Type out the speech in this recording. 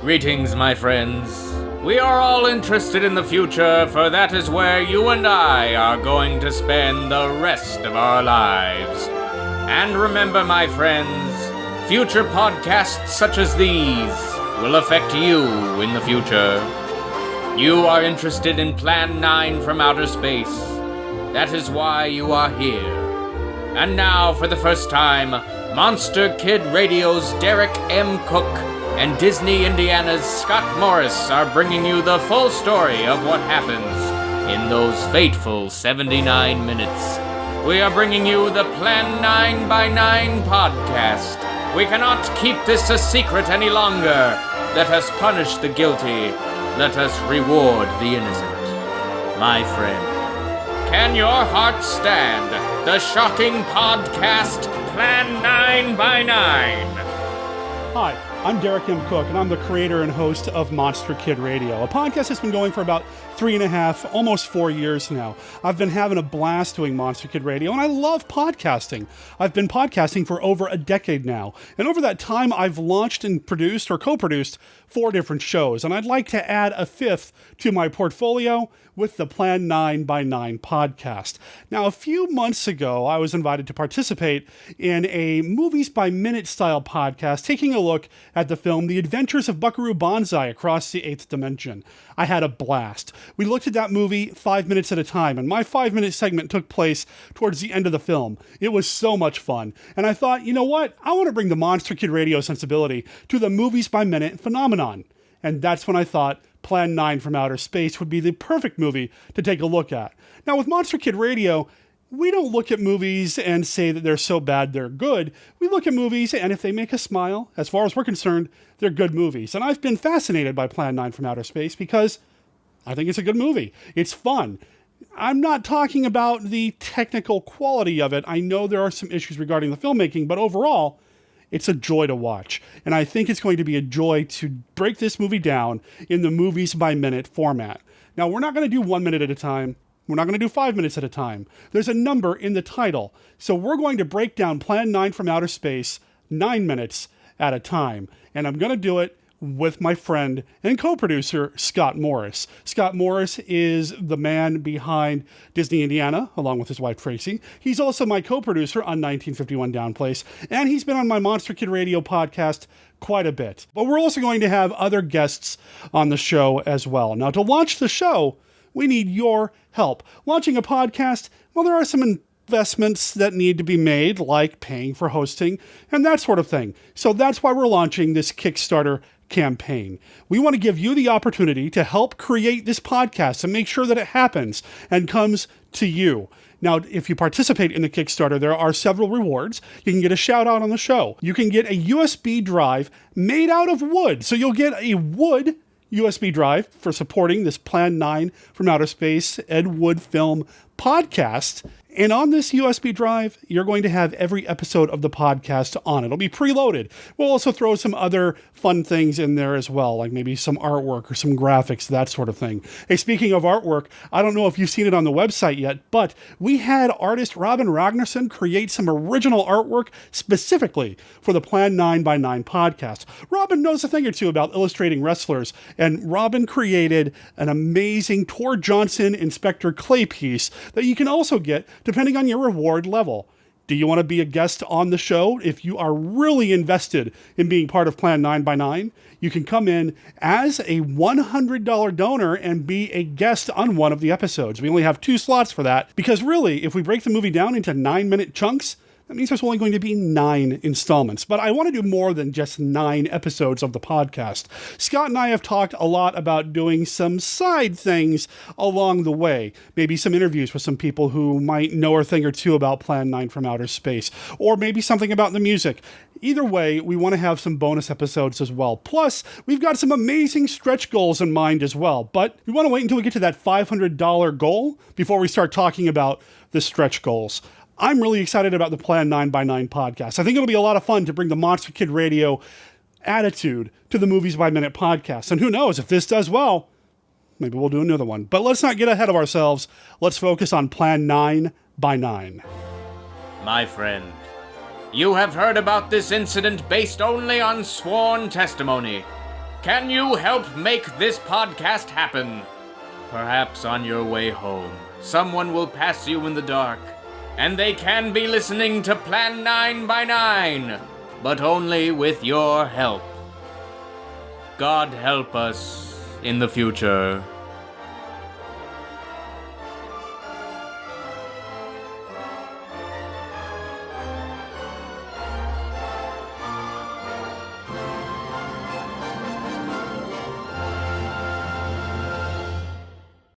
Greetings, my friends. We are all interested in the future, for that is where you and I are going to spend the rest of our lives. And remember, my friends, future podcasts such as these will affect you in the future. You are interested in Plan 9 from outer space. That is why you are here. And now, for the first time, Monster Kid Radio's Derek M. Cook and Disney Indiana's Scott Morris are bringing you the full story of what happens in those fateful 79 minutes. We are bringing you the Plan 9 by 9 podcast. We cannot keep this a secret any longer. Let us punish the guilty. Let us reward the innocent. My friend, can your heart stand the shocking podcast Plan 9 by 9? Hi, I'm Derek M. Cook, and I'm the creator and host of Monster Kid Radio, a podcast that's been going for about 3.5, almost 4 years now. I've been having a blast doing Monster Kid Radio, and I love podcasting. I've been podcasting for over a decade now, and over that time, I've launched and produced or co-produced 4 different shows, and I'd like to add a 5th to my portfolio with the Plan 9 by 9 podcast. Now, a few months ago, I was invited to participate in a movies by minute style podcast, taking a look at the film The Adventures of Buckaroo Banzai Across the Eighth Dimension. I had a blast. We looked at that movie 5 minutes at a time, and my 5-minute segment took place towards the end of the film. It was so much fun, and I thought, you know what? I want to bring the Monster Kid Radio sensibility to the movies by minute phenomenon. And that's when I thought Plan 9 from Outer Space would be the perfect movie to take a look at. Now, with Monster Kid Radio, we don't look at movies and say that they're so bad they're good. We look at movies, and if they make us smile, as far as we're concerned, they're good movies. And I've been fascinated by Plan 9 from Outer Space because I think it's a good movie. It's fun. I'm not talking about the technical quality of it. I know there are some issues regarding the filmmaking, but overall, it's a joy to watch, and I think it's going to be a joy to break this movie down in the movies by minute format. Now, we're not going to do 1 minute at a time. We're not going to do 5 minutes at a time. There's a number in the title, so we're going to break down Plan 9 from Outer Space 9 minutes at a time, and I'm going to do it with my friend and co-producer, Scott Morris. Scott Morris is the man behind Disney Indiana, along with his wife, Tracy. He's also my co-producer on 1951 Downplace, and he's been on my Monster Kid Radio podcast quite a bit. But we're also going to have other guests on the show as well. Now, to launch the show, we need your help. Launching a podcast, well, there are some investments that need to be made, like paying for hosting and that sort of thing. So that's why we're launching this Kickstarter campaign. We want to give you the opportunity to help create this podcast and make sure that it happens and comes to you. Now, if you participate in the Kickstarter, there are several rewards. You can get a shout out on the show. You can get a USB drive made out of wood. So you'll get a wood USB drive for supporting this Plan 9 from Outer Space Ed Wood Film podcast. And on this USB drive, you're going to have every episode of the podcast on it. It'll be preloaded. We'll also throw some other fun things in there as well, like maybe some artwork or some graphics, that sort of thing. Hey, speaking of artwork, I don't know if you've seen it on the website yet, but we had artist Robin Ragnarsson create some original artwork specifically for the Plan 9 by 9 podcast. Robin knows a thing or two about illustrating wrestlers, and Robin created an amazing Tor Johnson Inspector Clay piece that you can also get depending on your reward level. Do you want to be a guest on the show? If you are really invested in being part of Plan 9 by 9, you can come in as a $100 donor and be a guest on one of the episodes. We only have 2 slots for that because really, if we break the movie down into 9-minute chunks, that means there's only going to be 9 installments. But I want to do more than just 9 episodes of the podcast. Scott and I have talked a lot about doing some side things along the way. Maybe some interviews with some people who might know a thing or two about Plan 9 from Outer Space. Or maybe something about the music. Either way, we want to have some bonus episodes as well. Plus, we've got some amazing stretch goals in mind as well. But we want to wait until we get to that $500 goal before we start talking about the stretch goals. I'm really excited about the Plan 9 by 9 podcast. I think it'll be a lot of fun to bring the Monster Kid Radio attitude to the Movies by Minute podcast. And who knows, if this does well, maybe we'll do another one. But let's not get ahead of ourselves. Let's focus on Plan 9 by 9. My friend, you have heard about this incident based only on sworn testimony. Can you help make this podcast happen? Perhaps on your way home, someone will pass you in the dark, and they can be listening to Plan 9 by 9, but only with your help. God help us in the future.